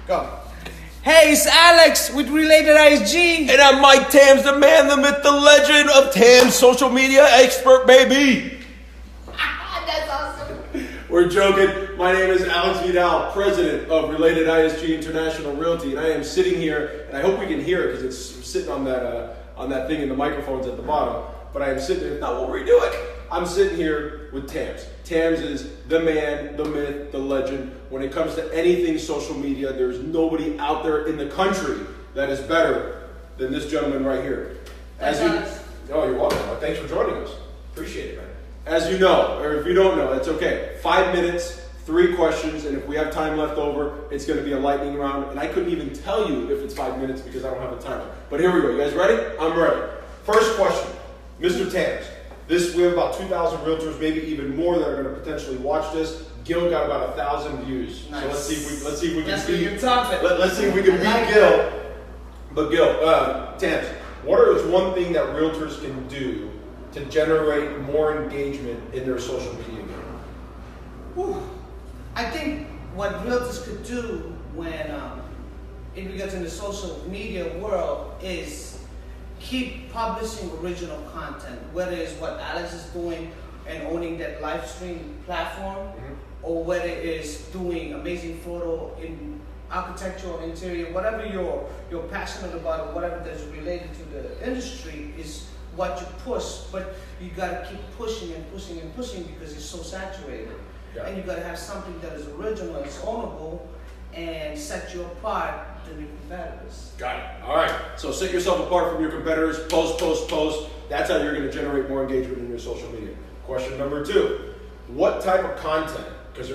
Go. Hey, it's Alex with Related ISG. And I'm Mike Tams, the man, the myth, the legend of Tams, social media expert, baby. That's awesome. We're joking. My name is Alex Vidal, president of Related ISG International Realty, and I am sitting here, and I hope we can hear it because it's sitting on that thing in the microphones at the bottom. But I am sitting there. Now we'll redo it. I'm sitting here with Tams. Tams is the man, the myth, the legend. When it comes to anything social media, there's nobody out there in the country that is better than this gentleman right here. You're welcome. Thanks for joining us. Appreciate it, man. As you know, or if you don't know, that's okay. 5 minutes, 3 questions, and if we have time left over, it's going to be a lightning round. And I couldn't even tell you if it's 5 minutes because I don't have a timer. But here we go. You guys ready? I'm ready. First question, Mr. Tams. We have about 2,000 realtors, maybe even more, that are going to potentially watch this. Gil got about 1,000 views. Nice. So let's see if we can Let's see if we can beat Gil. But Gil, Tams, what is one thing that realtors can do to generate more engagement in their social media game? I think what realtors could do when it gets in the social media world is keep publishing original content, whether it's what Alex is doing and owning that live stream platform, or whether it's doing amazing photo in architectural interior, whatever you're passionate about, or whatever that's related to the industry is what you push. But you gotta keep pushing and pushing and pushing because it's so saturated. Yeah. And you gotta have something that is original, it's ownable, and set you apart than your competitors. Got it. All right. So set yourself apart from your competitors. Post. That's how you're going to generate more engagement in your social media. Question number 2. What type of content? Because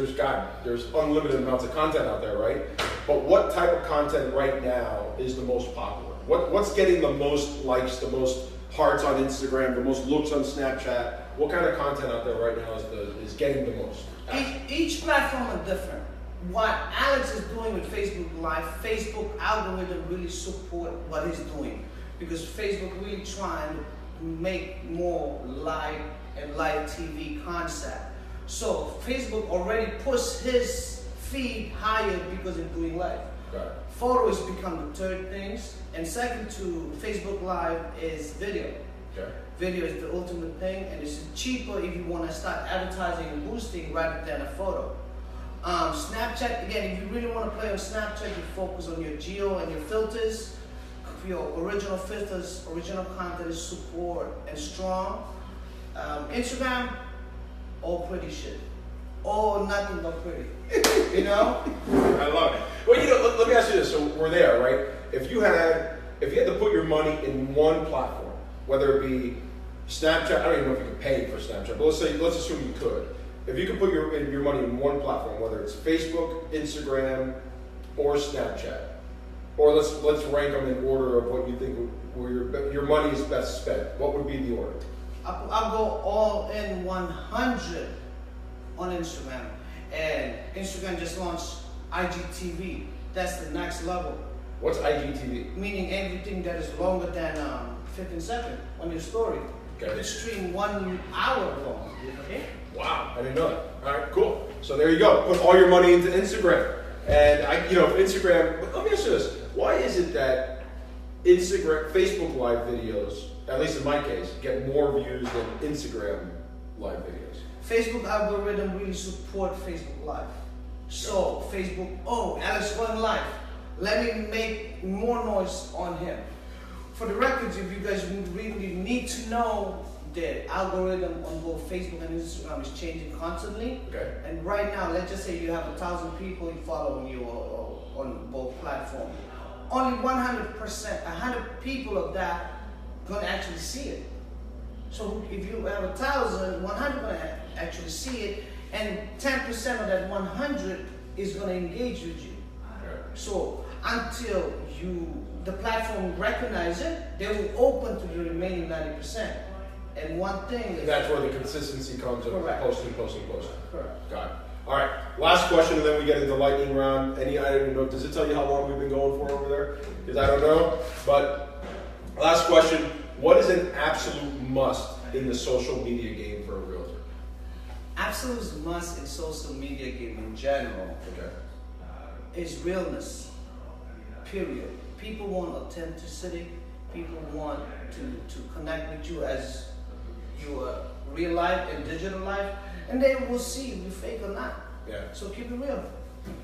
there's unlimited amounts of content out there, right? But what type of content right now is the most popular? What's getting the most likes, the most hearts on Instagram, the most looks on Snapchat? What kind of content out there right now is getting the most? Each platform is different. What Alex is doing with Facebook Live, Facebook algorithm really support what he's doing because Facebook really trying to make more live and live TV concept. So Facebook already pushed his feed higher because it's doing live. Right. Photo has become the third thing, and second to Facebook Live is video. Okay. Video is the ultimate thing, and it's cheaper if you want to start advertising and boosting rather than a photo. Snapchat, again, if you really want to play on Snapchat, you focus on your geo and your filters. Your original filters, original content is support and strong. Instagram, all pretty shit. All nothing but pretty. You know? I love it. Well, let me ask you this. So we're there, right? If you had to put your money in one platform, whether it be Snapchat, I don't even know if you could pay for Snapchat, but let's assume you could. If you could put your money in one platform, whether it's Facebook, Instagram, or Snapchat, or let's rank them in order of what you think where your money is best spent, what would be the order? I'll go all in 100 on Instagram. And Instagram just launched IGTV. That's the next level. What's IGTV? Meaning everything that is longer than 15 seconds on your story. Okay. You stream 1 hour long. Okay? Wow, I didn't know that. All right, cool. So there you go. Put all your money into Instagram. And Instagram, let me ask you this. Why is it that Facebook Live videos, at least in my case, get more views than Instagram Live videos? Facebook algorithm really support Facebook Live. So Facebook, Alex going live. Let me make more noise on him. For the records, if you guys really need to know, the algorithm on both Facebook and Instagram is changing constantly. Okay. And right now, let's just say you have 1,000 people following you on both platforms. Only 100%, 100 people of that gonna actually see it. So if you have 1,000, 100 gonna actually see it, and 10% of that 100 is gonna engage with you. Okay. So until the platform recognize it, they will open to the remaining 90%. And one thing is... That's where the consistency comes of posting. Correct. Got it. All right, last question, and then we get into lightning round. I don't even know, does it tell you how long we've been going for over there? Because I don't know. But last question, what is an absolute must in the social media game for a realtor? Absolute must in social media game in general is realness. period. People want authenticity. People want to connect with you as your real life and digital life, and they will see if you're fake or not. Yeah. So keep it real.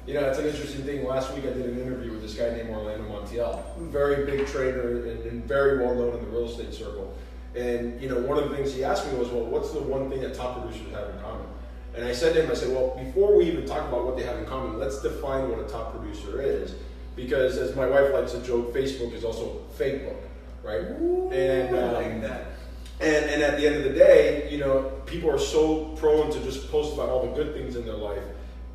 You know, it's an interesting thing. Last week I did an interview with this guy named Orlando Montiel, very big trader and very well known in the real estate circle. And, you know, one of the things he asked me was, well, what's the one thing that top producers have in common? And I said to him, I said, well, before we even talk about what they have in common, let's define what a top producer is. Because as my wife likes to joke, Facebook is also Facebook, right? Ooh, and I like that. And at the end of the day, you know, people are so prone to just post about all the good things in their life,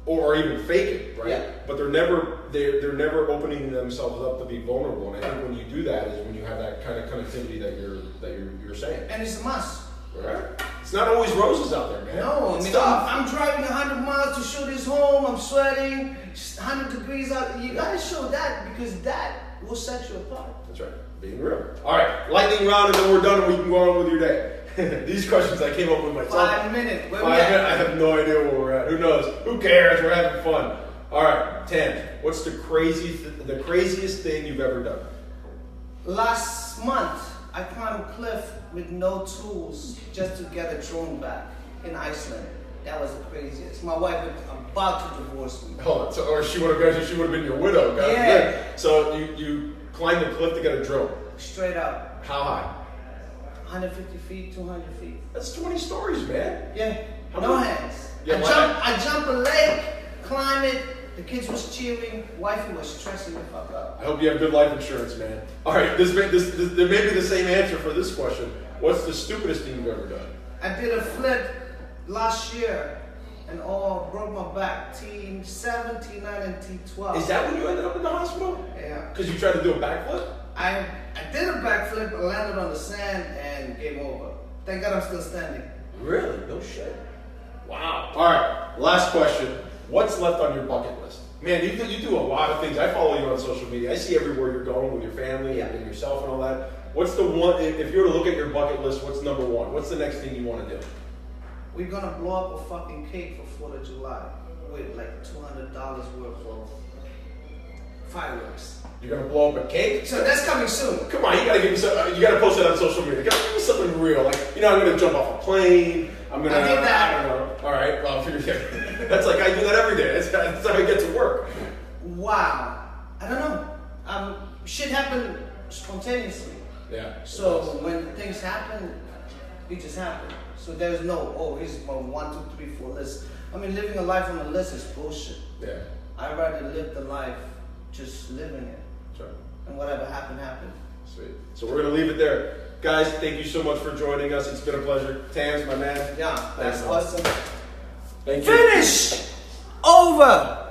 or even fake it, right? Yeah. But they're never opening themselves up to be vulnerable. And I think when you do that is when you have that kind of connectivity that you're saying. And it's a must. Right? It's not always roses out there, man. No, it's I mean, tough. I'm driving 100 miles to show this home. I'm sweating, 100 degrees out. You gotta show that because that will set you apart. That's right. Being real. All right, lightning round, and then we're done, and we can go on with your day. These questions I came up with myself. 5 minutes. Where 5 we at? minutes. I have no idea where we're at. Who knows? Who cares? We're having fun. All right, Tam, what's the craziest thing you've ever done? Last month, I climbed a cliff with no tools just to get a drone back in Iceland. That was the craziest. My wife was about to divorce me. Oh, so, or she would have been your widow. God Yeah. forbid. So you climbed the cliff to get a drone. Straight up. How high? 150 feet, 200 feet. That's 20 stories, man. Yeah. How No many- hands. Yeah, I jumped a lake, climb it. The kids was cheering. Wifey was stressing the fuck up. I hope you have good life insurance, man. All right, there may be the same answer for this question. What's the stupidest thing you've ever done? I did a flip last year and broke my back. T7, T9, and T12. Is that when you ended up in the hospital? Yeah. Because you tried to do a backflip? I did a backflip, I landed on the sand, and game over. Thank God I'm still standing. Really? No shit. Wow. All right, last question. What's left on your bucket list? Man, you do a lot of things. I follow you on social media. I see everywhere you're going with your family and yourself and all that. What's the one, if you were to look at your bucket list, what's number one? What's the next thing you want to do? We're gonna blow up a fucking cake for 4th of July with like $200 worth of fireworks. You're gonna blow up a cake? So that's coming soon. Come on, you gotta give me some. You gotta post it on social media. Give me something real. Like, you know, I'm gonna jump off a plane. I'm gonna. I did that. I don't know. All right. Well, that's like I do that every day. That's how I get to work. Wow. I don't know. Shit happened spontaneously. Yeah. So when things happen, it just happen. So there's no, here's my 1, 2, 3, 4 list. I mean, living a life on a list is bullshit. Yeah. I'd rather live the life just living it. That's right. And whatever happened, happened. Sweet. So we're gonna leave it there. Guys, thank you so much for joining us. It's been a pleasure. Tams, my man. Yeah, that's Thanks, man. awesome. Thank you. Finish! Over!